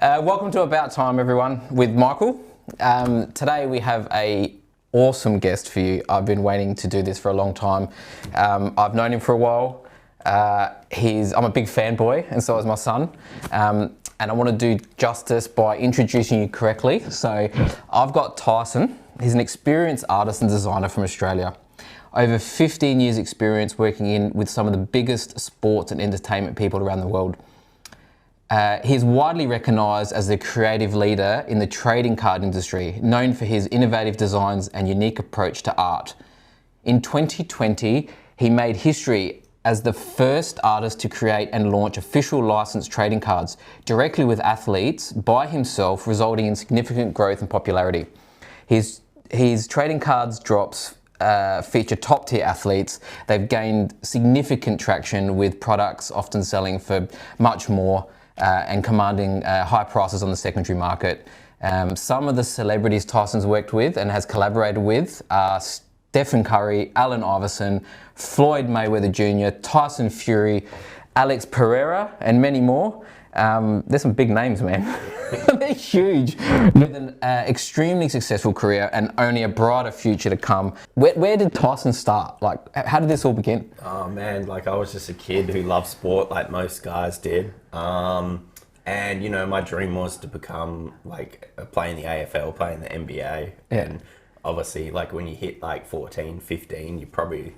Welcome to About Time, everyone, with Michael. Today we have a awesome guest for you. I've been waiting to do this for a long time. I've known him for a while. I'm a big fanboy, and so is my son. And I want to do justice by introducing you correctly. So I've got Tyson. He's an experienced artist and designer from Australia. Over 15 years experience working with some of the biggest sports and entertainment people around the world. He's widely recognised as the creative leader in the trading card industry, known for his innovative designs and unique approach to art. In 2020, he made history as the first artist to create and launch official licensed trading cards directly with athletes by himself, resulting in significant growth and popularity. His trading cards drops feature top-tier athletes. They've gained significant traction with products often selling for much more and commanding high prices on the secondary market. Some of the celebrities Tyson's worked with and has collaborated with are Stephen Curry, Allen Iverson, Floyd Mayweather Jr., Tyson Fury, Alex Pereira, and many more. There's some big names, man. They're huge. With an extremely successful career and only a brighter future to come. Where did Tyson start? Like, how did this all begin? Oh man, like I was just a kid who loved sport like most guys did. And you know, my dream was to become like play in the AFL, play in the NBA. Yeah. And obviously like when you hit like 14, 15, you probably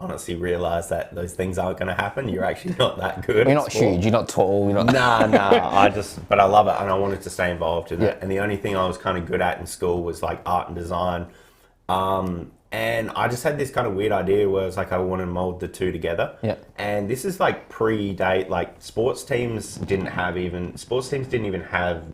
honestly realize that those things aren't going to happen. You're actually not that good. You're not huge, you're not tall, you're not... Nah, but I love it and I wanted to stay involved in it. Yeah. And the only thing I was kind of good at in school was like art and design. And I just had this kind of weird idea where it's like I want to mold the two together. Yeah. And this is like pre-date, like sports teams didn't even have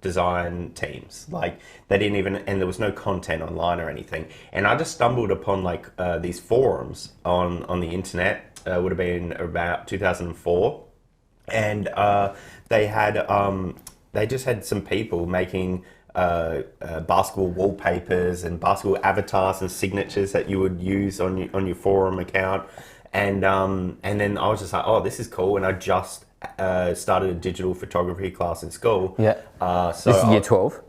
design teams. Like they didn't even, and there was no content online or anything. And I just stumbled upon like these forums on the internet. Would have been about 2004, and they just had some people making basketball wallpapers and basketball avatars and signatures that you would use on your forum account. And then I was just like, oh, this is cool. And I just started a digital photography class in school. Yeah. So this is year 12?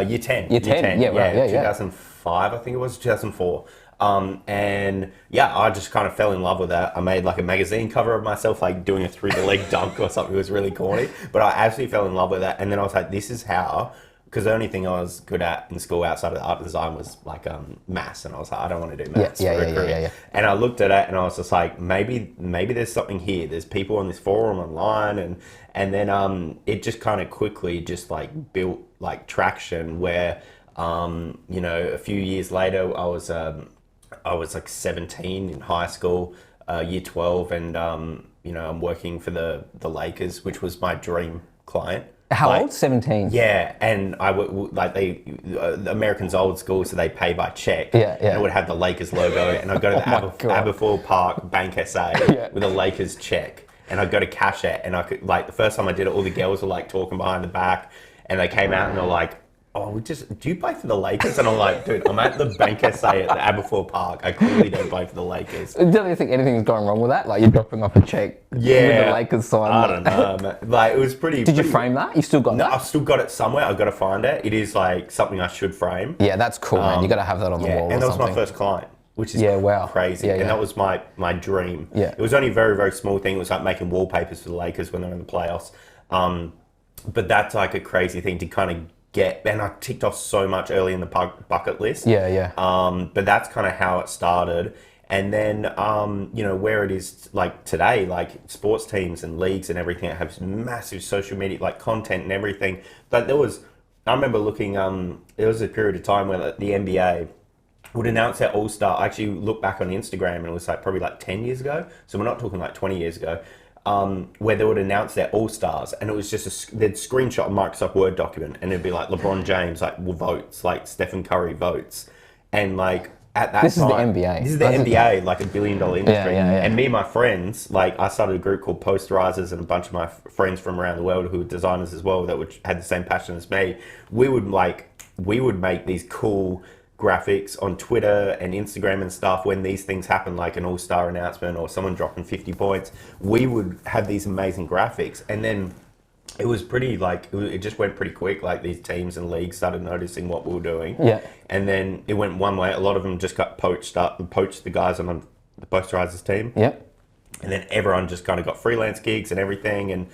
Year 10. Year 10, yeah, right, yeah. 2005, I think it was, 2004. And yeah, I just kind of fell in love with that. I made like a magazine cover of myself, like doing a through the leg dunk or something. It was really corny, but I absolutely fell in love with that. And then I was like, this is how, because the only thing I was good at in school outside of art design was like maths, and I was like, I don't want to do maths for a career. Yeah. And I looked at it and I was just like, maybe there's something here. There's people on this forum online, and then it just kind of quickly just like built like traction where you know, a few years later I was like 17 in high school, year 12, and you know, I'm working for the Lakers, which was my dream client. How old? 17? Yeah, and the Americans old school, so they pay by check. Yeah. And it would have the Lakers logo, and I'd go to the Aberfoyle Park Bank SA with a Lakers check, and I'd go to cash it, and I could, like, the first time I did it, all the girls were like talking behind the back, and they came out and they're like, oh, do you play for the Lakers? And I'm like, dude, I'm at the Bank SA at the Aberfoyle Park. I clearly don't play for the Lakers. Don't you think anything's going wrong with that? Like, you're dropping off a check with the Lakers sign. I don't know, man. Like, it was pretty... Did you frame that? You still got that? No, I've still got it somewhere. I've got to find it. It is, like, something I should frame. Yeah, that's cool, man. You got to have that on the wall or something. And that was my first client, which is crazy. And that was my dream. Yeah. It was only a very, very small thing. It was like making wallpapers for the Lakers when they were in the playoffs. But that's, like, a crazy thing to kind of and I ticked off so much early in the bucket list. Yeah. But that's kind of how it started. And then, you know, where it is like today, like sports teams and leagues and everything have massive social media, like content and everything. But I remember looking, there was a period of time where the NBA would announce their All-Star. I actually looked back on Instagram and it was like probably like 10 years ago. So we're not talking like 20 years ago. Where they would announce their All-Stars, and it was just they'd screenshot a Microsoft Word document, and it'd be like LeBron James votes, like Stephen Curry votes, and like at that this time, is the NBA, like $1 billion industry. Yeah. And me and my friends, like I started a group called Posterizers, and a bunch of my friends from around the world who were designers as well that had the same passion as me. We would make these cool graphics on Twitter and Instagram and stuff when these things happen, like an all-star announcement or someone dropping 50 points. We would have these amazing graphics, and then it was pretty like it just went pretty quick. Like these teams and leagues started noticing what we were doing. Yeah. And then it went one way. A lot of them just got poached the guys on the Posterizers team. Yep. And then everyone just kind of got freelance gigs and everything. And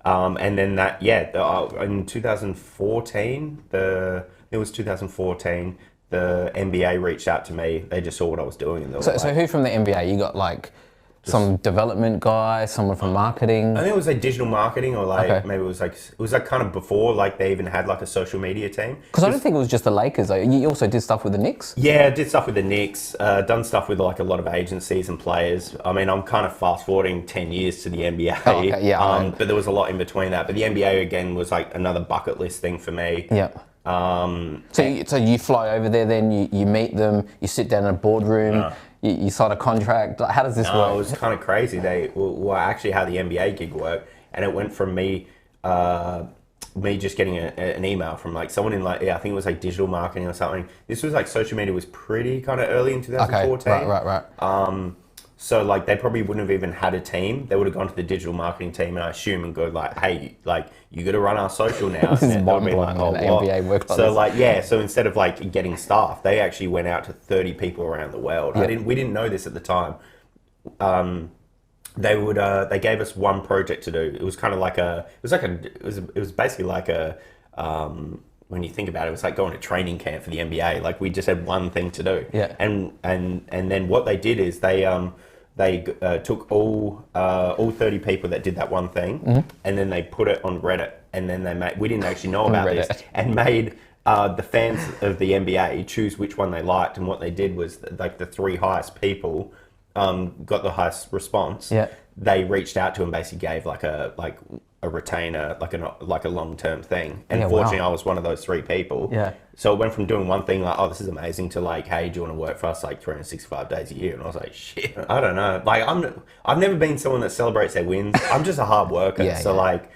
then in 2014, it was 2014. The NBA reached out to me. They just saw what I was doing, and they were So who from the NBA? You got like some development guy, someone from marketing? I think it was like digital marketing, or like Okay. maybe it was like kind of before like they even had like a social media team. Because I don't think it was just the Lakers. Though. You also did stuff with the Knicks. Yeah, I did stuff with the Knicks, done stuff with like a lot of agencies and players. I mean, I'm kind of fast forwarding 10 years to the NBA. Oh, okay. Yeah, but there was a lot in between that. But the NBA again was like another bucket list thing for me. Yep. So you fly over there, then you meet them, you sit down in a boardroom, you sign a contract. Like, how does this work? It was kind of crazy. Well, actually how the NBA gig worked, and it went from me just getting an email from like someone in like I think it was like digital marketing or something. This was like social media was pretty kind of early in 2014. Okay, right. So like they probably wouldn't have even had a team. They would have gone to the digital marketing team, and I assume and go like, hey, like you got to run our social now. This is And they'll be mind-blowing like, that the what? NBA works like So this. like so instead of like getting staff, they actually went out to 30 people around the world. We didn't know this at the time. They gave us one project to do. It was kind of like it was basically like a when you think about it, it was like going to training camp for the NBA. Like we just had one thing to do. Yeah. And then what they did is they took all 30 people that did that one thing, and then they put it on Reddit, and then we didn't actually know about this, and made the fans of the NBA choose which one they liked. And what they did was like the three highest people got the highest response. Yeah. They reached out to and basically gave like a retainer, like a long-term thing. And Yeah, fortunately, wow. I was one of those three people. Yeah. So it went from doing one thing like, oh, this is amazing, to like, hey, do you want to work for us like 365 days a year? And I was like, shit, I don't know. Like I've never been someone that celebrates their wins. I'm just a hard worker. Yeah, so yeah. like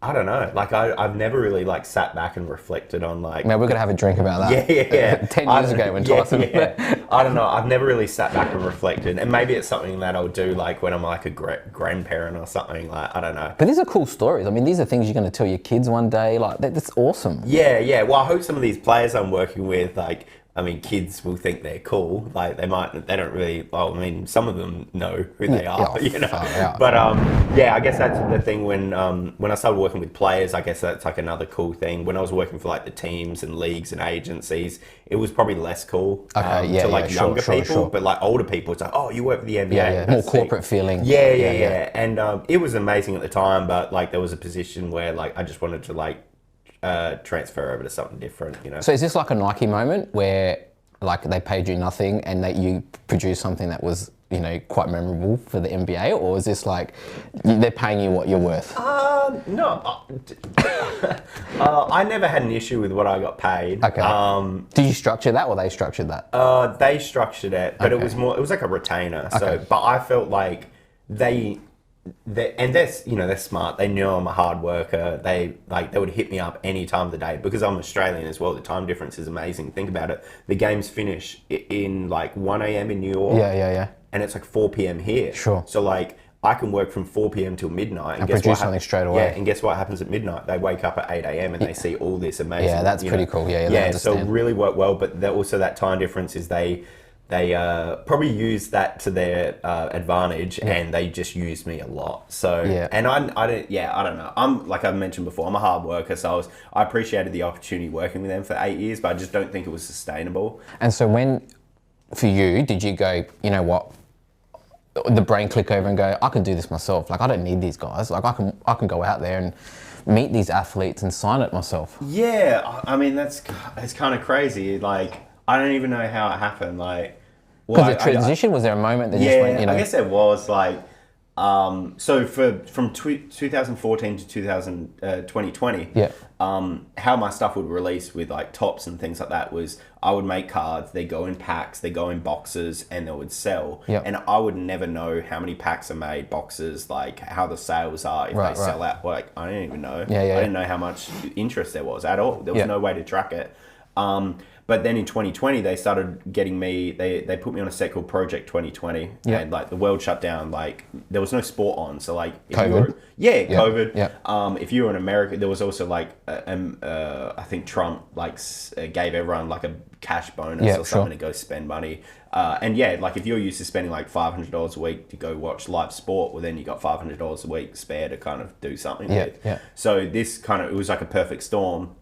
I don't know. Like I've never really like sat back and reflected on like. Man, we're gonna have a drink about that. Yeah. 10 years ago when Tyson. I don't know. I've never really sat back and reflected, and maybe it's something that I'll do like when I'm like a grandparent or something. Like I don't know. But these are cool stories. I mean, these are things you're gonna tell your kids one day. Like that's awesome. Yeah. Well, I hope some of these players I'm working with, like, I mean, kids will think they're cool. Like they don't really. Well, I mean, some of them know who they are, you know. But I guess that's the thing when I started working with players. I guess that's like another cool thing. When I was working for like the teams and leagues and agencies, it was probably less cool to younger people. But like older people, it's like, oh, you work for the NBA. Yeah. More corporate feeling. Yeah. And it was amazing at the time, but like there was a position where like I just wanted to like. Transfer over to something different, you know. So is this like a Nike moment where like they paid you nothing and that you produced something that was, you know, quite memorable for the NBA, or is this like they're paying you what you're worth? No. I never had an issue with what I got paid. Okay. Did you structure that, or they structured that? They structured it, but it was like a retainer. So, but I felt like they're smart. They knew I'm a hard worker. They would hit me up any time of the day because I'm Australian as well. The time difference is amazing. Think about it. The games finish in like 1 a.m. in New York. Yeah. And it's like 4 p.m. here. Sure. So like I can work from 4 p.m. till midnight And produce something straight away. Yeah, and guess what happens at midnight? They wake up at 8 a.m. and they see all this amazing. Yeah, that's pretty cool. Yeah, yeah. So really worked well, but also that time difference is they probably use that to their advantage, and they just use me a lot. So and I don't know. I'm like I mentioned before, I'm a hard worker, so I appreciated the opportunity working with them for 8 years, but I just don't think it was sustainable. And so when, for you, did you go, you know what? The brain click over and go, I can do this myself. Like I don't need these guys. Like I can go out there and meet these athletes and sign it myself. Yeah, I mean it's kind of crazy. Like I don't even know how it happened. Like because the transition, was there a moment that just went, you know? I guess there was like so from 2014 to 2020, how my stuff would release with like tops and things like that was I would make cards, they go in packs, they go in boxes, and they would sell. And I would never know how many packs are made, boxes, like how the sales are, if they sell out. Like I didn't even know. I didn't know how much interest there was at all. There was no way to track it. But then in 2020, they started getting me. They put me on a set called Project 2020, and like the world shut down. Like there was no sport on, so like if COVID. you were, COVID. Yeah. If you were in America, there was also like I think Trump like gave everyone like a cash bonus or something to go spend money. And yeah, like if you're used to spending like $500 a week to go watch live sport, well then you got $500 a week spare to kind of do something with. Yeah. So this kind of, it was like a perfect storm.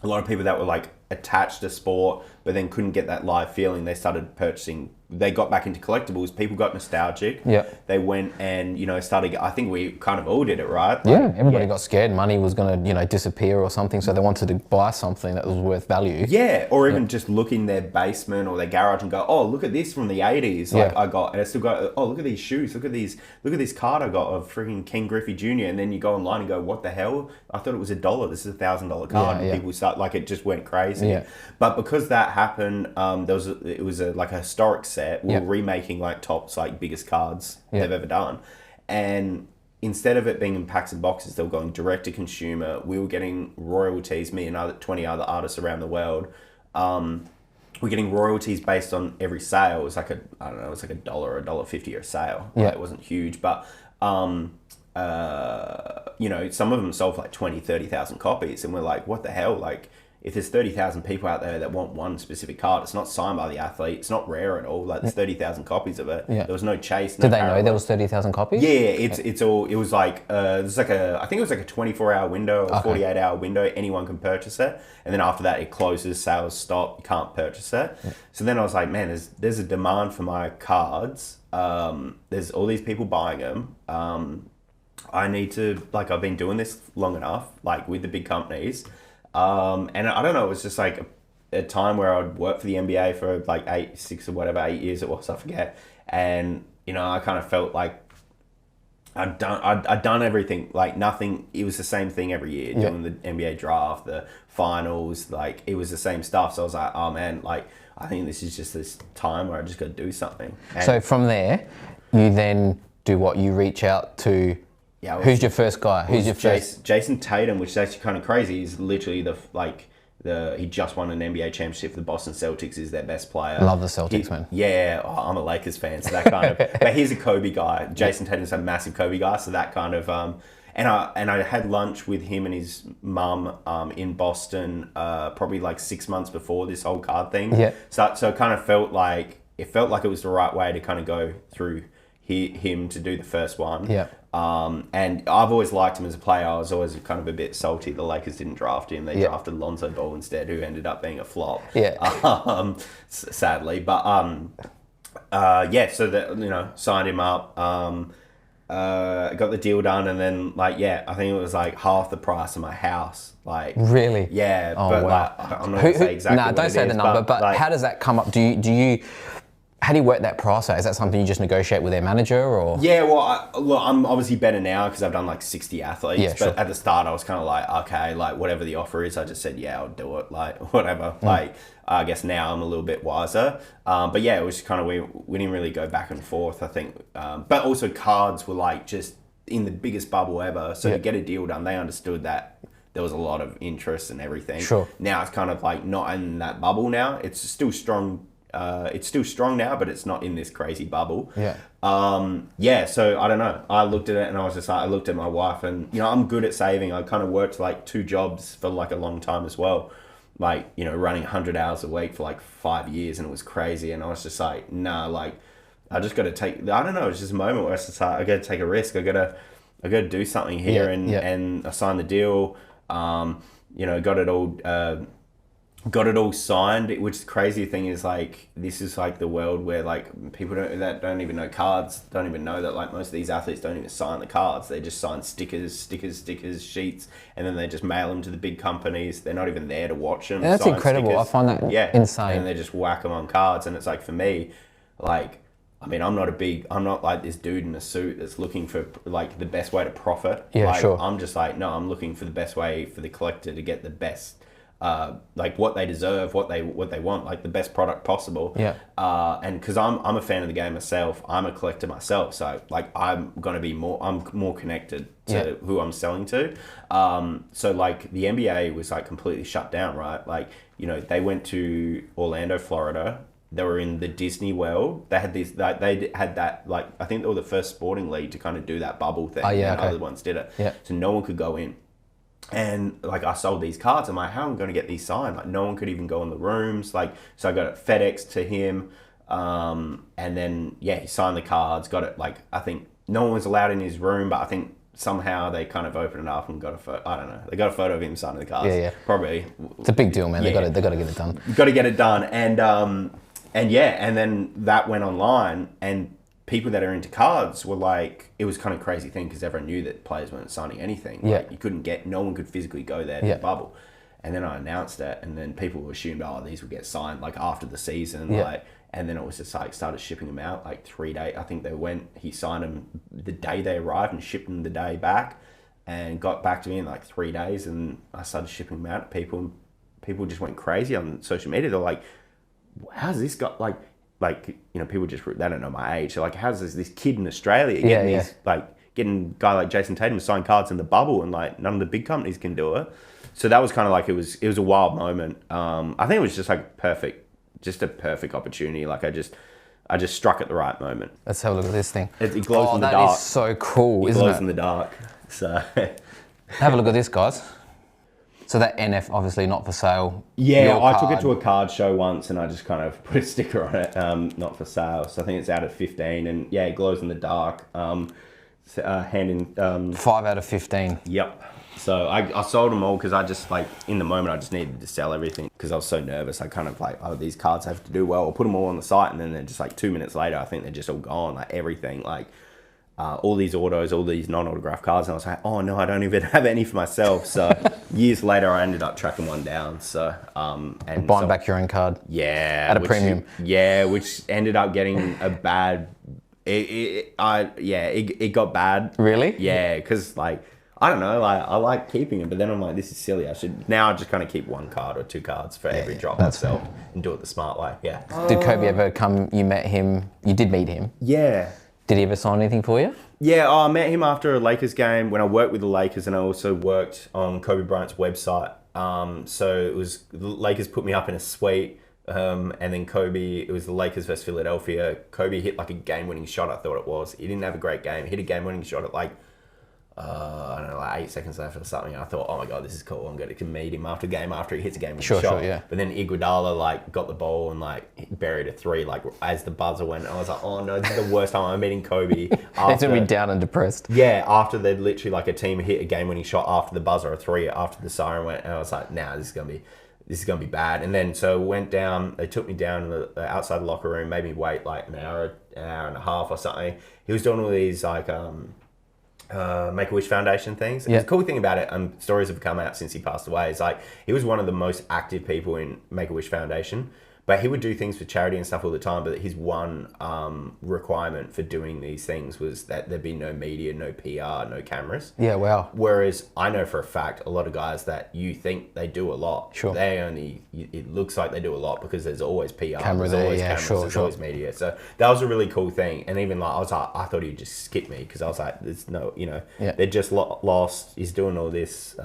A lot of people that were like attached to sport but then couldn't get that live feeling, they started purchasing, they got back into collectibles. People got nostalgic. They went and started, I think we kind of all did it, right? Like, everybody got scared money was going to disappear or something, so they wanted to buy something that was worth value. Or even just look in their basement or their garage and go, oh, look at this from the 80s. Like I got, and I still got, oh, look at these shoes, look at this card I got of freaking King Griffey Jr. And then you go online and go, what the hell? I thought it was $1. This is $1,000 card. And people start, like, it just went crazy. But because that happened, it was like a historic set. We were remaking like Topps like biggest cards they've ever done, and instead of it being in packs and boxes, they were going direct to consumer. We were getting royalties. Me and 20 other artists around the world. We're getting royalties based on every sale. It was like it was like $1 or $1.50 a sale. Right? It wasn't huge, but some of them sold for like 20, 30,000 copies, and we're like, what the hell? Like, if there's 30,000 people out there that want one specific card, it's not signed by the athlete, it's not rare at all. Like, there's 30,000 copies of it. There was no chase. Did they know there was 30,000 copies? Yeah, it's all. It was like I think it was like a 24-hour window or 48-hour window. Anyone can purchase it, and then after that, it closes. Sales stop. You can't purchase it. So then I was like, man, there's a demand for my cards. There's all these people buying them. I need to, like, I've been doing this long enough, like with the big companies. And I don't know, it was just like a time where I'd work for the NBA for like 8 years it was, I forget. And, I kind of felt like I'd done everything, like nothing. It was the same thing every year, doing the NBA draft, the finals, like it was the same stuff. So I was like, oh man, like I think this is just this time where I just got to do something. And so from there, you then do what? You reach out to... who's your first guy? Who's your first? Jason Tatum, which is actually kind of crazy. He's literally he just won an NBA championship for the Boston Celtics. Is their best player. Love the Celtics, man. Yeah, I'm a Lakers fan, so that kind of. But he's a Kobe guy. Jason Tatum's a massive Kobe guy, so that kind of. And I had lunch with him and his mum in Boston, probably like 6 months before this whole card thing. So it kind of felt like it was the right way to kind of go through him to do the first one. And I've always liked him as a player. I was always kind of a bit salty the Lakers didn't draft him. They drafted Lonzo Ball instead, who ended up being a flop. Sadly. But so that signed him up. Got the deal done, and then I think it was like half the price of my house. Like, really? Yeah. Oh, but wow. I'm not going to say exactly. No, don't say the number. But like, how does that come up? Do you? How do you work that process? Is that something you just negotiate with their manager, or? Yeah, well, look, I'm obviously better now because I've done like 60 athletes. But at the start, I was kind of like, okay, like whatever the offer is, I just said, yeah, I'll do it. Like whatever. Like I guess now I'm a little bit wiser. But yeah, it was kind of we didn't really go back and forth, I think. But also cards were like just in the biggest bubble ever. So to get a deal done, they understood that there was a lot of interest and everything. Now it's kind of like not in that bubble now. It's still strong. It's still strong now, but it's not in this crazy bubble. So I don't know. I looked at it and I was just like, I looked at my wife and, I'm good at saving. I kind of worked like 2 jobs for like a long time as well. Like, running 100 hours a week for like 5 years, and it was crazy. And I was just like, nah, like I just got to take, I don't know. It's just a moment where I was just like, I got to take a risk. I got to do something here. And I signed the deal, got it all signed, which the crazy thing is like, this is like the world where like people that don't even know cards, don't even know that like most of these athletes don't even sign the cards. They just sign stickers, sheets, and then they just mail them to the big companies. They're not even there to watch them. That's incredible. Stickers. I find that insane. And they just whack them on cards. And it's like, for me, like, I mean, I'm not like this dude in a suit that's looking for like the best way to profit. I'm just like, no, I'm looking for the best way for the collector to get the best, like what they deserve, what they want, like the best product possible. And because I'm a fan of the game myself, I'm a collector myself, so like I'm more connected to who I'm selling to. So like the NBA was like completely shut down, right? Like they went to Orlando, Florida. They were in the Disney World. They had they had that, like, I think they were the first sporting league to kind of do that bubble thing. Oh, yeah, and okay. other ones did it. Yeah. So no one could go in. And like, I sold these cards. I'm like, how am I going to get these signed? Like, no one could even go in the rooms. Like, so I got it FedEx to him. And then, he signed the cards, got it. Like, I think no one was allowed in his room, but I think somehow they kind of opened it up and got a photo. I don't know. They got a photo of him signing the cards. Yeah. Probably. It's a big deal, man. Yeah. They got to get it done. Got to get it done. And then that went online, and people that are into cards were like, it was kind of a crazy thing because everyone knew that players weren't signing anything. Yeah. Like, you couldn't no one could physically go there to the bubble. And then I announced it, and then people assumed, these would get signed like after the season. Yeah. Like, and then it was just like, started shipping them out like 3 days. I think he signed them the day they arrived and shipped them the day back, and got back to me in like 3 days. And I started shipping them out to people, and people just went crazy on social media. They're like, how's this got people just, they don't know my age. So like, how's this kid in Australia getting a guy like Jason Tatum to sign cards in the bubble, and like none of the big companies can do it. So that was kind of like, it was a wild moment. I think it was just like a perfect opportunity. Like, I just struck at the right moment. Let's have a look at this thing. It glows in the dark. That is so cool, isn't it? It glows in the dark. So have a look at this, guys. So that NF, obviously not for sale. Yeah, I took it to a card show once, and I just kind of put a sticker on it, not for sale. So I think it's out of 15, and it glows in the dark. 5 out of 15. Yep. So I sold them all because I just, like, in the moment, I just needed to sell everything because I was so nervous. I kind of like, these cards have to do well. I'll put them all on the site, and then they're just like 2 minutes later, I think they're just all gone, like everything, like all these autos, all these non-autographed cards. And I was like, oh no, I don't even have any for myself. So years later, I ended up tracking one down. So and buying back your own card. Yeah, at a premium. Which ended up getting a bad. It got bad. Really? Yeah, because like, I don't know, like, I like keeping it, but then I'm like, this is silly. I just kind of keep 1 card or 2 cards for every drop I sell, and do it the smart way. Yeah. Did Kobe ever come? You met him. You did meet him. Yeah. Did he ever sign anything for you? Yeah, I met him after a Lakers game when I worked with the Lakers, and I also worked on Kobe Bryant's website. So it was, the Lakers put me up in a suite, and then it was the Lakers versus Philadelphia. Kobe hit like a game-winning shot, I thought it was. He didn't have a great game. He hit a game-winning shot at like, I don't know, like 8 seconds left or something. And I thought, oh my God, this is cool. I'm going to meet him after game after he hits a game with a shot. Sure, yeah. But then Iguodala like got the ball and like buried a 3 like as the buzzer went. I was like, oh no, this is the worst time I'm meeting Kobe. It's gonna be down and depressed. Yeah, after they'd literally like a team hit a game winning shot after the buzzer, a 3 after the siren went, and I was like, nah, this is gonna be bad. And then so went down. They took me down to the outside the locker room, made me wait like an hour and a half or something. He was doing all these like Make-A-Wish Foundation things. Yeah. The cool thing about it, stories have come out since he passed away, is like, he was one of the most active people in Make-A-Wish Foundation, but he would do things for charity and stuff all the time. But his one requirement for doing these things was that there be no media, no PR, no cameras. Yeah, wow. Whereas I know for a fact, a lot of guys that you think they do a lot, Sure. it looks like they do a lot because there's always PR, Camera there's there, always yeah, cameras, sure, there's sure. always media. So that was a really cool thing. And even like, I thought he'd just skip me because I was like, there's no, Yeah. they're just lost. He's doing all this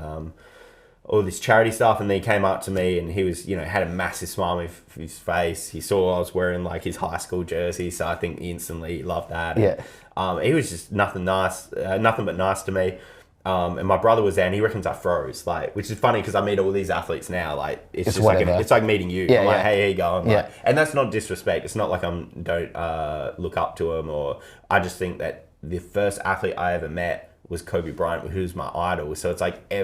charity stuff, and then he came up to me and he was, had a massive smile on his face. He saw I was wearing like his high school jersey, so I think he instantly loved that. Yeah. And, he was just nothing but nice to me. And my brother was there, and he reckons I froze, like, which is funny because I meet all these athletes now, like it's just whatever. like it's like meeting you. Yeah, I'm like, yeah. hey, how you going? Like, Yeah. and that's not disrespect. It's not like I don't look up to him, or I just think that the first athlete I ever met was Kobe Bryant, who's my idol. So it's like I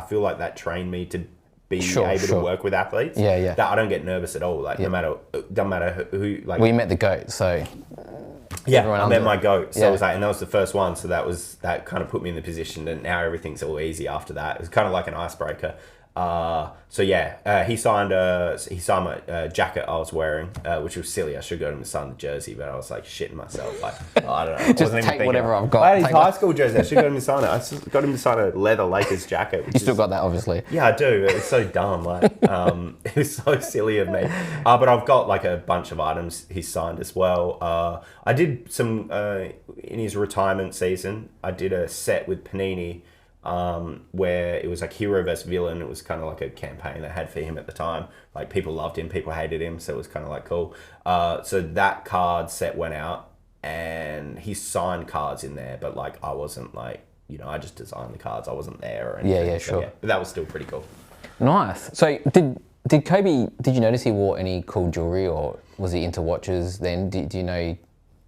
feel like that trained me to be able to work with athletes. Yeah, yeah. That I don't get nervous at all. Like, doesn't matter who. Like, We met the GOAT, so yeah, I met my GOAT. So Yeah. it was like, and that was the first one. So that kind of put me in the position, and now everything's all easy after that. It was kind of like an icebreaker. He signed my jacket I was wearing, which was silly. I should go to him and sign the jersey, but I was like shitting myself. Like, I don't know. Just take whatever I've got. I had his Take high school jersey. I should go to him and sign it. I got him to sign a leather Lakers jacket. you still got that, obviously. Yeah, I do. It's so dumb. Like, it was so silly of me. But I've got like a bunch of items he's signed as well. I did some in his retirement season. I did a set with Panini where it was like hero versus villain. It was kind of like a campaign they had for him at the time. Like people loved him, people hated him, so it was kind of like cool. So that card set went out, and he signed cards in there, but like I wasn't like, I just designed the cards. I wasn't there or anything. Yeah, sure. But that was still pretty cool. Nice. So did Kobe? Did you notice he wore any cool jewelry, or was he into watches then? Do you know?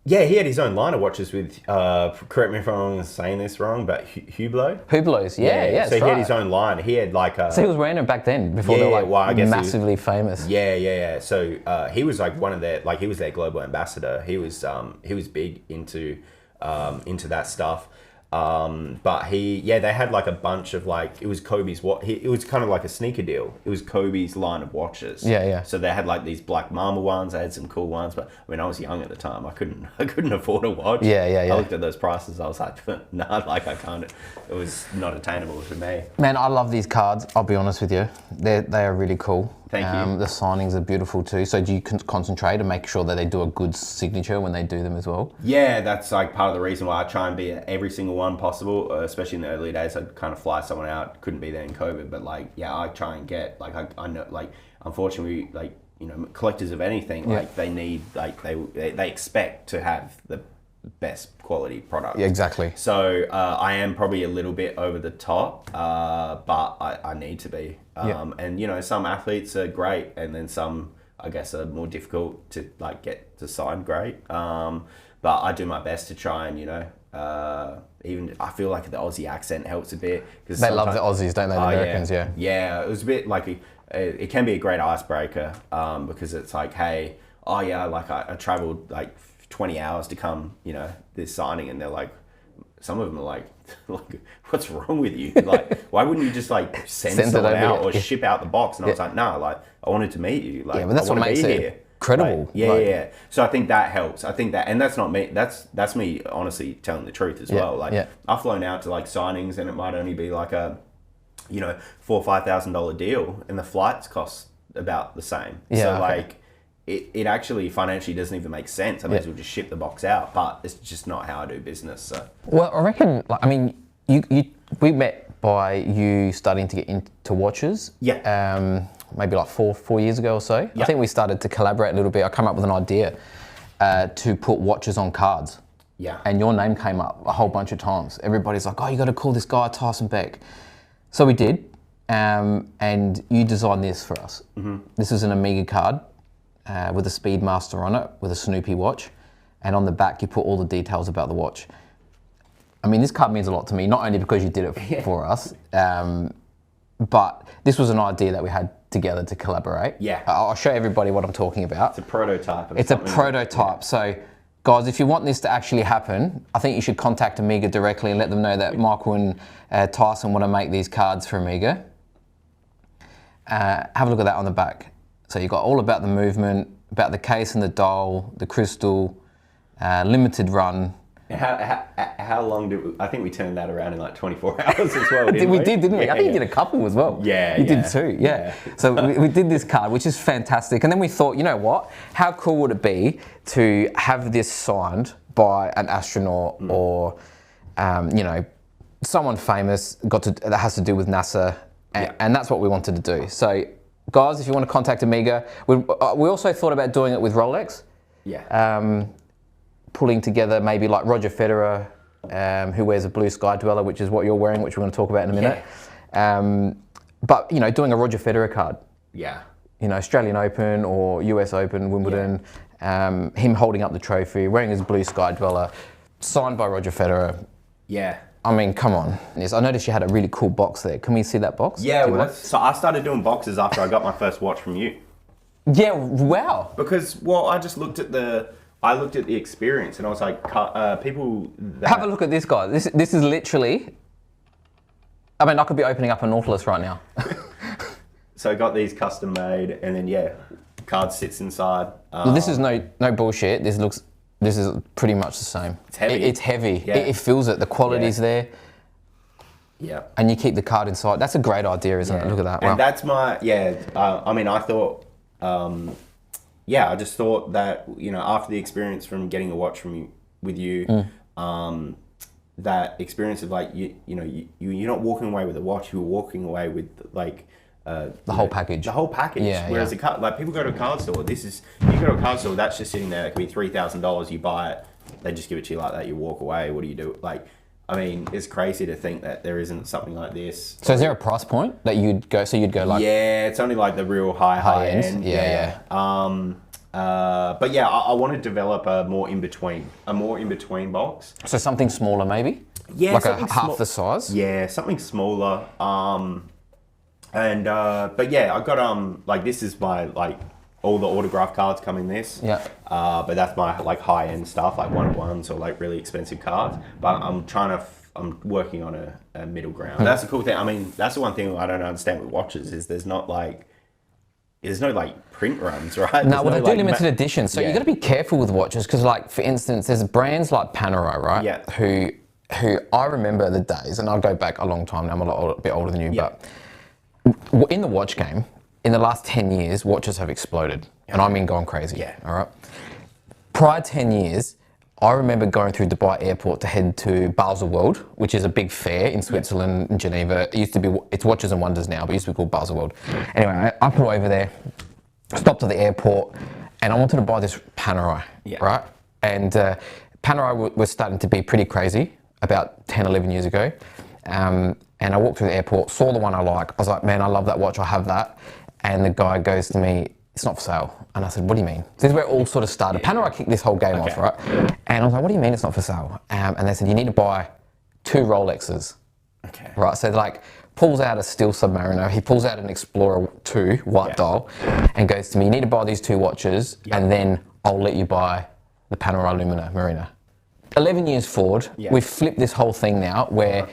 Yeah, he had his own line of watches with, correct me if I'm saying this wrong, but Hublot. Hublots, yeah. So he had his own line. He had like a... So he was wearing them back then, before they were like massively famous. Yeah. So he was like one of their, like he was their global ambassador. He was big into that stuff. But they had like a bunch of like, it was Kobe's it was kind of like a sneaker deal. It was Kobe's line of watches. Yeah. So they had like these black marble ones. They had some cool ones, but I mean, I was young at the time. I couldn't afford a watch. Yeah. I looked at those prices. I was like, nah, like I can't. It was not attainable for me. Man, I love these cards. I'll be honest with you. They are really cool. Thank you. The signings are beautiful too. So do you concentrate and make sure that they do a good signature when they do them as well? Yeah, that's like part of the reason why I try and be at every single one possible, especially in the early days. I'd kind of fly someone out, couldn't be there in COVID, but like, yeah, I try and get, like, I know, like, unfortunately, like, collectors of anything, like they need, like they expect to have the best quality product. Yeah, exactly. So I am probably a little bit over the top, but I need to be. And some athletes are great, and then some, I guess, are more difficult to like get to sign great. But I do my best to try and even I feel like the Aussie accent helps a bit, because they love the Aussies, don't they? The Americans, yeah. It was a bit like it can be a great icebreaker, because it's like, hey, like I traveled like 20 hours to come, this signing, and they're like, some of them are like, what's wrong with you? Like, why wouldn't you just like send someone out or ship out the box? And I was like, no, like I wanted to meet you. Like, but that's what makes it credible. Like, So I think that helps. I think that, and that's not me. That's me honestly telling the truth as well. Like I've flown out to like signings, and it might only be like a, $4,000 or $5,000 deal, and the flights cost about the same. Like, it actually financially doesn't even make sense. I may as well just ship the box out, but it's just not how I do business. So, well, I reckon, like, I mean, we met by you starting to get into watches. Yeah. Maybe like four years ago or so. Yeah. I think we started to collaborate a little bit. I came up with an idea to put watches on cards. Yeah. And your name came up a whole bunch of times. Everybody's like, oh, you got to call this guy Tyson Beck. So we did, and you designed this for us. Mm-hmm. This is an Omega card. With a Speedmaster on it, with a Snoopy watch, and on the back you put all the details about the watch. I mean, this card means a lot to me, not only because you did it for us, but this was an idea that we had together to collaborate. Yeah. I'll show everybody what I'm talking about. It's a prototype. It's a prototype. Yeah. So, guys, if you want this to actually happen, I think you should contact Omega directly and let them know that Michael and Tyson want to make these cards for Omega. Have a look at that on the back. So you've got all about the movement, about the case and the dial, the crystal, limited run. How long I think we turned that around in like 24 hours as well, didn't we? Didn't we? I think you did a couple as well. Yeah, you did too, yeah. So we did this card, which is fantastic. And then we thought, you know what? How cool would it be to have this signed by an astronaut or, someone famous that has to do with NASA. And that's what we wanted to do. So, guys, if you want to contact Omega, we also thought about doing it with Rolex. Yeah. Pulling together maybe like Roger Federer, who wears a blue Sky Dweller, which is what you're wearing, which we're going to talk about in a minute. Yeah. But doing a Roger Federer card. Yeah. Australian Open or US Open, Wimbledon. Yeah. Him holding up the trophy, wearing his blue Sky Dweller, signed by Roger Federer. Yeah. I mean, come on. Yes, I noticed you had a really cool box there. Can we see that box? Yeah, so I started doing boxes after I got my first watch from you. Yeah, wow. Because, I just looked at the experience, and I was like, people that... Have a look at this guy. This is literally... I mean, I could be opening up a Nautilus right now. So I got these custom made, and then, card sits inside. This is no bullshit. This is pretty much the same. It's heavy. It's heavy. Yeah. It feels it. The quality's there. Yeah. And you keep the card inside. That's a great idea, isn't it? Look at that. And that's my, I mean, I thought, I just thought that, after the experience from getting a watch with you, that experience of like you're not walking away with a watch, you're walking away with like the whole package. The whole package. Yeah, Whereas a car, like people go to a card store. You go to a card store, that's just sitting there. It could be $3,000. You buy it, they just give it to you like that. You walk away. What do you do? Like, I mean, it's crazy to think that there isn't something like this. So is there a price point that you'd go? So you'd go like yeah, it's only like the real high end. Yeah. But yeah, I want to develop a more in between box. So something smaller, maybe. Yeah, like half the size. Yeah, something smaller. But yeah, I got like this is my like all the autograph cards come in this. Yeah. But that's my like high end stuff, like 1-of-1s or like really expensive cards. But I'm working on a middle ground. That's the cool thing. I mean, that's the one thing I don't understand with watches is there's no like print runs, right? No, well, they do limited editions. So Yeah. you got to be careful with watches because, like, for instance, there's brands like Panerai, right? Yeah. Who I remember the days, and I'll go back a long time now. I'm a bit older than you, Yeah. but in the watch game, in the last 10 years, watches have exploded, and I mean gone crazy. Yeah. All right. Prior 10 years, I remember going through Dubai airport to head to Basel World, which is a big fair in Switzerland, in Geneva. It used to be, it's Watches and Wonders now, but it used to be called Basel World. Anyway, I flew over there, stopped at the airport, and I wanted to buy this Panerai, right? And Panerai was starting to be pretty crazy about 10, 11 years ago. And I walked through the airport, saw the one I like. I was like, man, I love that watch, I have that. And the guy goes to me, it's not for sale. And I said, what do you mean? So this is where it all sort of started. Panerai kicked this whole game off, right? And I was like, what do you mean it's not for sale? And they said, you need to buy 2 Rolexes. Okay. Right, so like pulls out a Steel Submariner, he pulls out an Explorer 2 white dial and goes to me, you need to buy these 2 watches and then I'll let you buy the Panerai Lumina Marina. 11 years forward, we've flipped this whole thing now where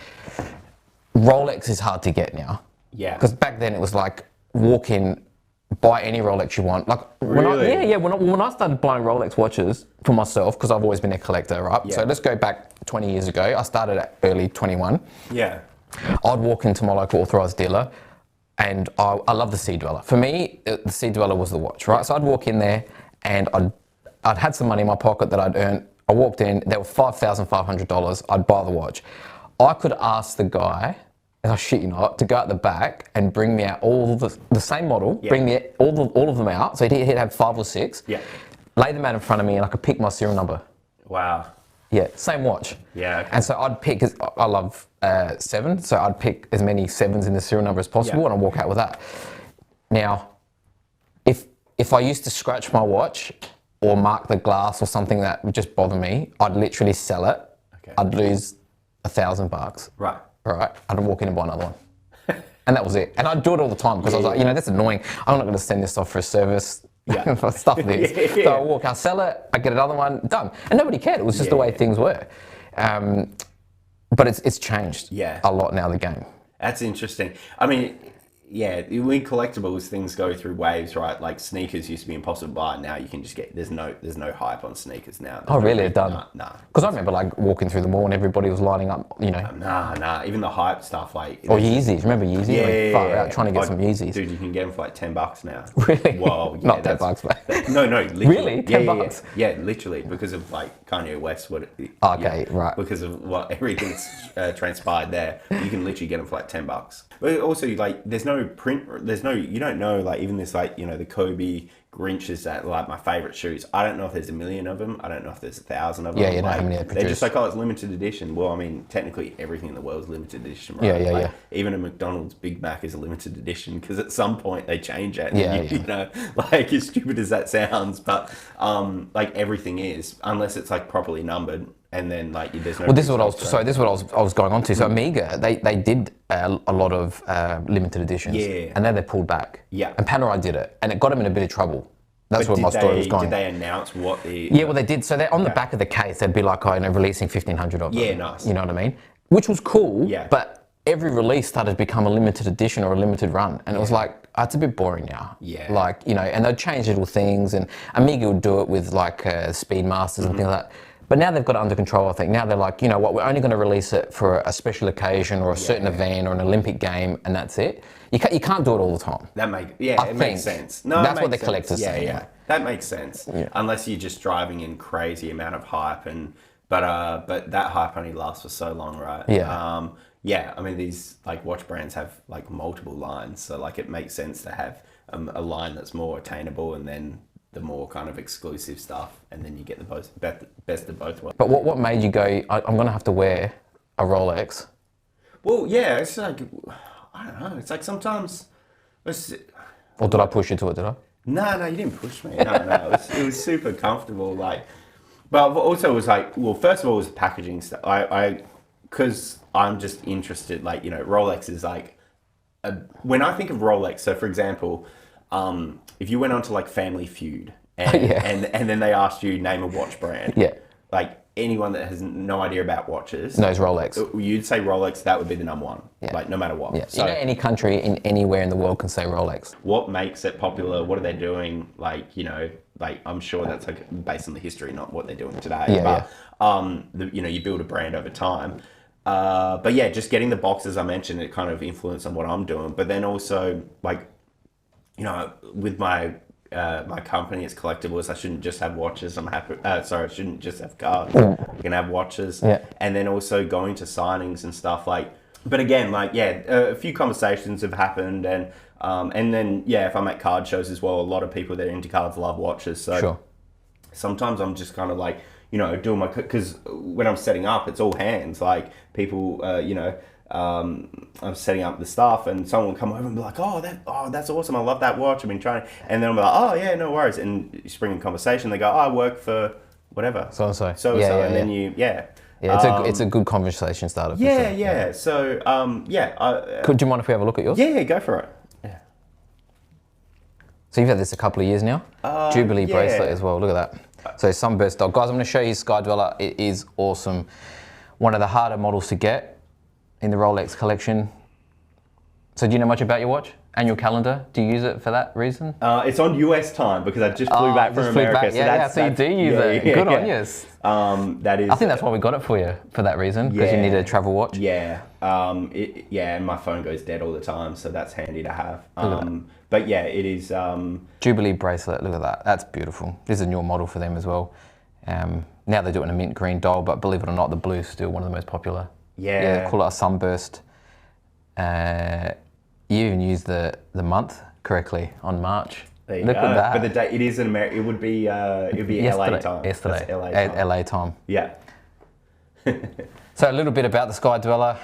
Rolex is hard to get now. Yeah. Because back then it was like walk in, buy any Rolex you want. Like Really? when I started buying Rolex watches for myself, because I've always been a collector, right? Yeah. So let's go back 20 years ago. I started at early 21. Yeah. I'd walk into my local authorised dealer and I love the Sea Dweller. For me, the Sea Dweller was the watch, right? So I'd walk in there and I'd had some money in my pocket that I'd earned. I walked in, there were $5,500. I'd buy the watch. I could ask the guy, and I shit you not, to go out the back and bring me out all the same model, bring me all of them out. So he'd have 5 or 6, lay them out in front of me and I could pick my serial number. Wow. Yeah, same watch. Yeah. Okay. And so I'd pick, I love 7, so I'd pick as many 7s in the serial number as possible and I'd walk out with that. Now, if I used to scratch my watch or mark the glass or something that would just bother me, I'd literally sell it. Okay. I'd lose $1,000. Right. Right. I'd walk in and buy another one. And that was it. And I'd do it all the time because I was like, that's annoying. I'm not going to send this off for a service. For stuff this. So I walk, I sell it, I get another one, done. And nobody cared. It was just the way things were. But it's changed a lot now, the game. That's interesting. I mean, with collectibles, things go through waves, right? Like sneakers used to be impossible to buy. Now you can just get, there's no hype on sneakers now. Oh, really? They're done? Nah. Because I remember like walking through the mall and everybody was lining up, Nah. Even the hype stuff, like. Or Yeezys. Remember Yeezys? Yeah. Out trying to get some Yeezys. Dude, you can get them for like $10 now. Really? Well, Not $10, but. No, literally. Really? $10? Yeah, literally, because of like Kanye West. Right. Because of what everything's transpired there, you can literally get them for like $10. But also, like, there's no print. You don't know, like, even this, like, the Kobe Grinches that, like, my favorite shoes. I don't know if there's 1 million of them. I don't know if there's 1,000 of them. Yeah, like, how many they're just like, oh, it's limited edition. Well, I mean, technically everything in the world is limited edition, right? Yeah. Even a McDonald's Big Mac is a limited edition because at some point they change it. Yeah. Like, as stupid as that sounds, but like everything is, unless it's like properly numbered. And then like there's no. Well, this is what I was going on to. So Amiga, they did a lot of limited editions. Yeah. And then they pulled back. Yeah. And Panerai did it, and it got them in a bit of trouble. That's where my story was going. Did they announce what the? Yeah, well they did. So they're on the back of the case, they'd be like, releasing 1,500 of them. Yeah, nice. You know what I mean? Which was cool. Yeah. But every release started to become a limited edition or a limited run, and it was like, it's a bit boring now. Yeah. Like and they'd change little things, and Amiga would do it with like Speedmasters and things like that. But now they've got it under control, I think. Now they're like, we're only going to release it for a special occasion or a certain event or an Olympic game, and that's it. You can't do it all the time. It makes sense. No, that's what the collectors say. Yeah, that makes sense. Yeah. Unless you're just driving in crazy amount of hype and But that hype only lasts for so long, right? Yeah. Yeah. I mean, these like watch brands have like multiple lines, so like it makes sense to have a line that's more attainable, and then the more kind of exclusive stuff, and then you get the best of both worlds. But what made you go, I'm going to have to wear a Rolex? Well, yeah, it's like, I don't know. It's like sometimes. Or did I push you to it, did I? No, you didn't push me. No. It was super comfortable. Like, but also it was like, well, first of all, it was packaging stuff. Because I'm just interested. Like, you know, Rolex is like, when I think of Rolex. So, for example, if you went on to like Family Feud and then they asked you name a watch brand, like anyone that has no idea about watches knows Rolex. You'd say Rolex. That would be the number one, like no matter what. Yeah. So, you know, any country in anywhere in the world can say Rolex. What makes it popular? What are they doing? Like, you know, like I'm sure that's like based on the history, not what they're doing today. You know, you build a brand over time. But yeah, just getting the boxes I mentioned, it kind of influenced on what I'm doing. But then also, like, you know, with my my company, it's collectibles. I shouldn't just have watches. I'm happy. Sorry, I shouldn't just have cars. I can have watches. Yeah. And then also going to signings and stuff like. But again, like a few conversations have happened, and then if I'm at card shows as well, a lot of people that are into cards love watches. So sometimes I'm just kind of like, you know, doing my, because when I'm setting up, it's all hands. Like people, you know. I'm setting up the stuff, and someone will come over and be like, oh, that's awesome, I love that watch, I've been trying, and then I'm like, oh yeah, no worries, and you spring in conversation, they go, oh, I work for whatever, so and then it's a good conversation starter. So do you mind if we have a look at yours? Yeah, go for it. So you've had this a couple of years now. Jubilee bracelet as well, look at that. So Sunburst dog, guys, I'm going to show you Sky Dweller. It is awesome, one of the harder models to get in the Rolex collection. So do you know much about your watch? Annual calendar? Do you use it for that reason? It's on US time because I just flew back from America. So you do use it. Good on you. That is. I think that's why we got it for you, for that reason, because you need a travel watch. Yeah. And my phone goes dead all the time, so that's handy to have. But yeah, it is. Jubilee bracelet. Look at that. That's beautiful. This is a new model for them as well. Now they're doing a mint green dial, but believe it or not, the blue is still one of the most popular. Yeah, they call it a sunburst. You even use the month correctly on March. There you go. At that. But the date, it is in America. It would be LA time. Yesterday. That's LA time. Yeah. So a little bit about the Sky Dweller.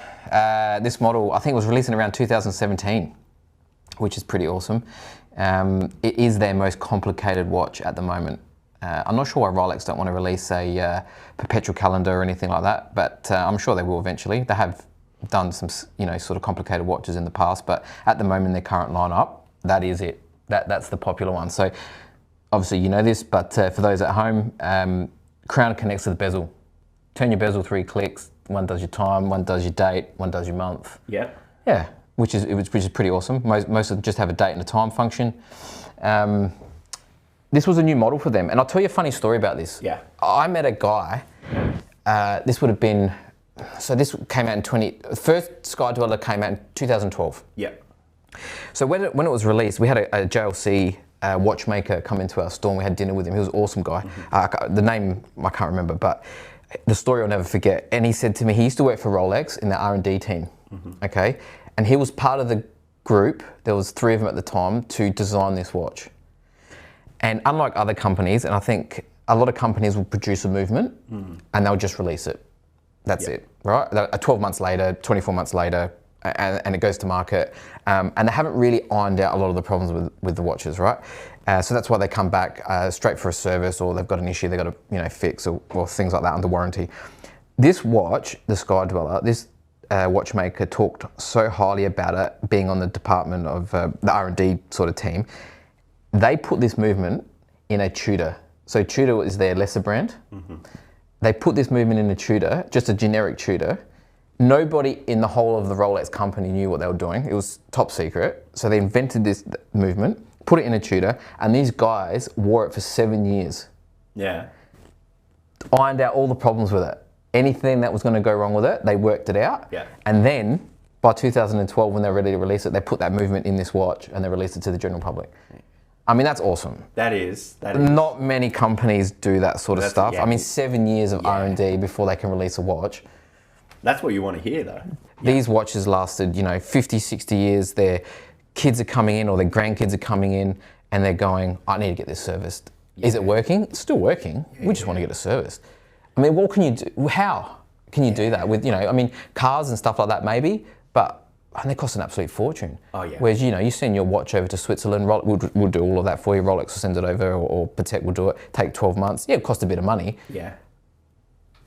This model, I think, was released in around 2017, which is pretty awesome. It is their most complicated watch at the moment. I'm not sure why Rolex don't want to release a perpetual calendar or anything like that, but I'm sure they will eventually. They have done some, you know, sort of complicated watches in the past, but at the moment, their current lineup, that is it. That's the popular one. So obviously you know this, but for those at home, crown connects to the bezel. Turn your bezel 3 clicks. One does your time, one does your date, one does your month. Yeah. Yeah, which is pretty awesome. Most of them just have a date and a time function. This was a new model for them, and I'll tell you a funny story about this. Yeah. I met a guy, this would have been, so this came out the first Sky Dweller came out in 2012. Yeah. So when it was released, we had a JLC watchmaker come into our store, and we had dinner with him. He was an awesome guy. The name, I can't remember, but the story I'll never forget. And he said to me, he used to work for Rolex in the R&D team, okay? And he was part of the group, there was 3 of them at the time, to design this watch. And unlike other companies, and I think a lot of companies will produce a movement and they'll just release it. That's it, right? 12 months later, 24 months later, and it goes to market. And they haven't really ironed out a lot of the problems with the watches, right? So that's why they come back straight for a service, or they've got an issue they've got to fix, or things like that under warranty. This watch, the Sky Dweller, this watchmaker talked so highly about it, being on the department of the R&D sort of team. They put this movement in a Tudor. So Tudor is their lesser brand. They put this movement in a Tudor, just a generic Tudor. Nobody in the whole of the Rolex company knew what they were doing. It was top secret. So they invented this movement, put it in a Tudor, and these guys wore it for 7 years. Yeah. Ironed out all the problems with it. Anything that was going to go wrong with it, they worked it out. Yeah. And then by 2012, when they're ready to release it, they put that movement in this watch and they released it to the general public. I mean, that's awesome. That is. Not many companies do that sort of stuff. Yeah. I mean, 7 years of R&D before they can release a watch. That's what you want to hear, though. These watches lasted, 50, 60 years. Their kids are coming in or their grandkids are coming in and they're going, I need to get this serviced. Yeah. Is it working? It's still working. We just want to get it serviced. I mean, what can you do? How can you do that with, I mean, cars and stuff like that maybe, but and they cost an absolute fortune. Oh, yeah. Whereas, you send your watch over to Switzerland, we'll do all of that for you. Rolex will send it over or Patek will do it. Take 12 months. Yeah, it costs a bit of money. Yeah.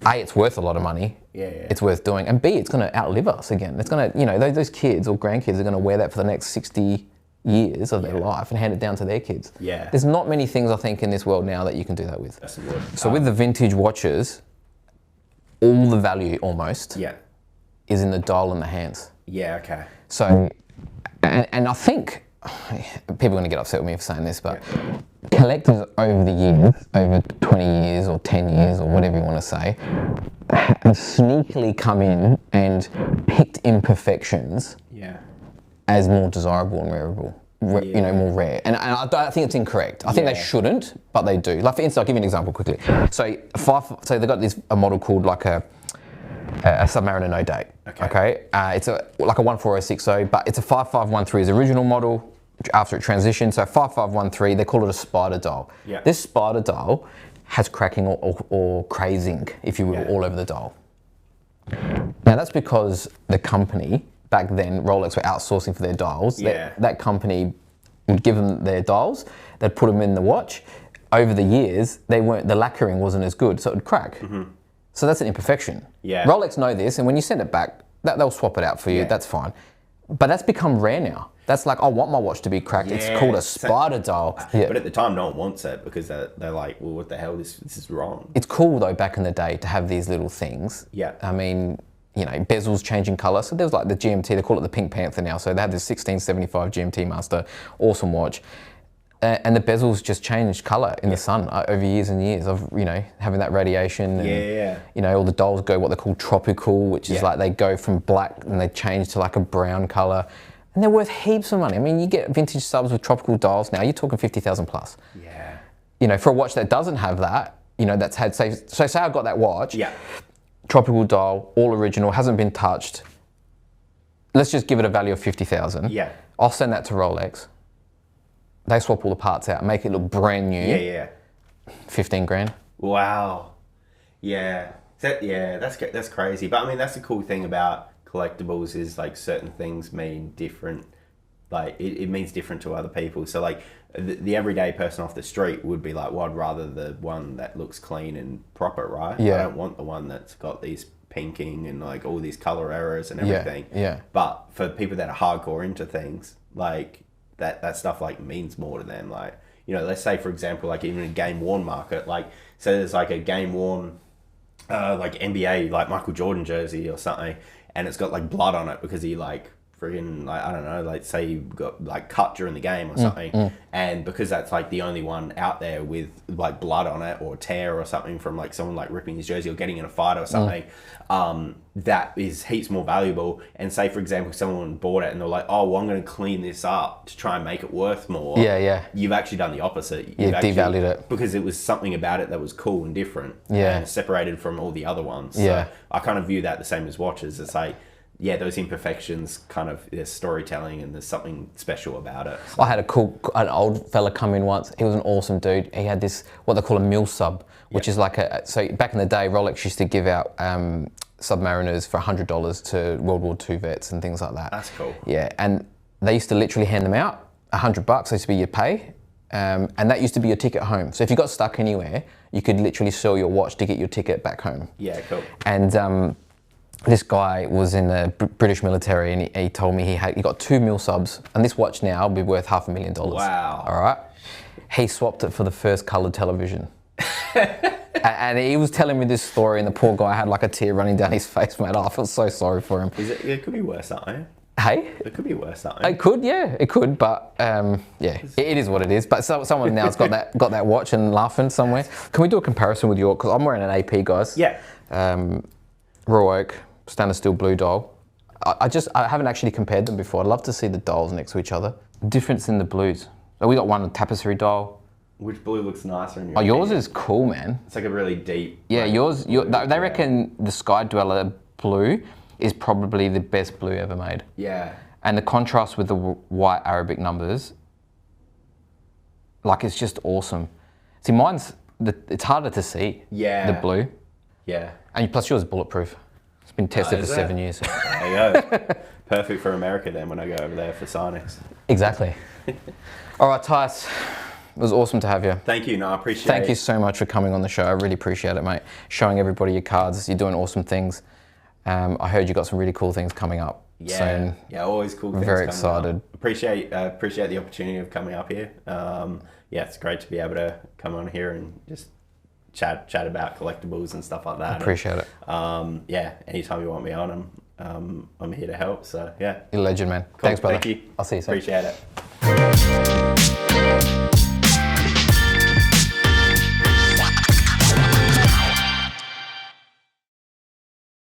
A, it's worth a lot of money. Yeah. It's worth doing. And B, it's going to outlive us again. It's going to, those kids or grandkids are going to wear that for the next 60 years of their life and hand it down to their kids. Yeah. There's not many things, I think, in this world now that you can do that with. That's good. So with the vintage watches, all the value almost is in the dial and the hands. Yeah, okay. So, and I think, people are going to get upset with me for saying this, but collectors over the years, over 20 years or 10 years or whatever you want to say, have sneakily come in and picked imperfections as more desirable and rareable. More rare. And I think it's incorrect. I think they shouldn't, but they do. Like for instance, I'll give you an example quickly. So they've got a model called like a Submariner No Date. Okay. It's like a 14060, but it's a 5513's original model after it transitioned. So 5513, they call it a spider dial. Yeah. This spider dial has cracking or crazing, if you will, all over the dial. Now that's because the company back then, Rolex were outsourcing for their dials. That company would give them their dials, they'd put them in the watch. Over the years, the lacquering wasn't as good, so it would crack. Mm-hmm. So that's an imperfection. Yeah. Rolex know this, and when you send it back, they'll swap it out for you. That's fine. But that's become rare now. That's like, I want my watch to be cracked. It's called a spider dial. But at the time, no one wants it because they're like, well, what the hell? This is wrong. It's cool though, back in the day, to have these little things. Yeah. I mean, bezels changing colour. So there was like the GMT, they call it the Pink Panther now. So they have this 1675 GMT Master, awesome watch. And the bezels just changed colour in the sun over years and years of, having that radiation. And, all the dials go what they call tropical, which is like they go from black and they change to like a brown colour. And they're worth heaps of money. I mean, you get vintage subs with tropical dials now, you're talking 50,000 plus. Yeah. For a watch that doesn't have that, that's had, say I got that watch. Yeah. Tropical dial, all original, hasn't been touched. Let's just give it a value of 50,000. Yeah. I'll send that to Rolex. They swap all the parts out, make it look brand new. Yeah. 15 grand. Wow. Yeah. That's crazy. But I mean, that's the cool thing about collectibles is like certain things mean different. Like it means different to other people. So like the everyday person off the street would be like, well, I'd rather the one that looks clean and proper, right? Yeah. I don't want the one that's got these pinking and like all these color errors and everything. Yeah. But for people that are hardcore into things, like that stuff like means more to them. Like, let's say for example, like even a game worn market, like so there's like a game worn like NBA like Michael Jordan jersey or something, and it's got like blood on it because he like friggin' like I don't know, like say you got like cut during the game or something, and because that's like the only one out there with like blood on it or tear or something from like someone like ripping his jersey or getting in a fight or something, that is heaps more valuable. And say for example someone bought it and they're like, oh well, I'm going to clean this up to try and make it worth more. You've actually done the opposite. You've actually devalued it because it was something about it that was cool and different and separated from all the other ones. So I kind of view that the same as watches. It's like, those imperfections kind of, there's storytelling and there's something special about it. So. I had an old fella come in once. He was an awesome dude. He had this, what they call a mil sub, which is like so back in the day, Rolex used to give out Submariners for $100 to World War II vets and things like that. That's cool. Yeah, and they used to literally hand them out, $100 used to be your pay, and that used to be your ticket home. So if you got stuck anywhere, you could literally sell your watch to get your ticket back home. Yeah, cool. And this guy was in the British military, and he told me he got 2 mil subs, and this watch now will be worth $500,000. Wow. All right. He swapped it for the first coloured television. And he was telling me this story, and the poor guy had like a tear running down his face, mate. I felt so sorry for him. It could be worse, something. Hey? It could be worse, something. It could, it could, but it is what it is. But someone now's got that watch and laughing somewhere. Can we do a comparison with your? Because I'm wearing an AP, guys. Yeah. Raw oak, stainless steel blue dial. I haven't actually compared them before. I'd love to see the dials next to each other. Difference in the blues. So we got one tapestry dial. Which blue looks nicer in your Oh, yours opinion? is cool, man. It's like a really deep. Yeah, like, yours. blue, They reckon the Sky Dweller blue is probably the best blue ever made. Yeah. And the contrast with the white Arabic numbers, like it's just awesome. See, it's harder to see. Yeah. The blue. Yeah. And plus yours is bulletproof. It's been tested for 7 years. There you go. Perfect for America then when I go over there for signings. Exactly. All right, Tice. It was awesome to have you. Thank you. No, I appreciate it. Thank you so much for coming on the show. I really appreciate it, mate. Showing everybody your cards. You're doing awesome things. I heard you got some really cool things coming up soon. Yeah, always cool things. Very excited. Appreciate the opportunity of coming up here. Yeah, it's great to be able to come on here and just chat about collectibles and stuff like that. Appreciate it. Yeah, anytime you want me on, I'm here to help. So yeah, You're a legend, man. Cool. Thanks, brother. Thank you. I'll see you soon. Appreciate it.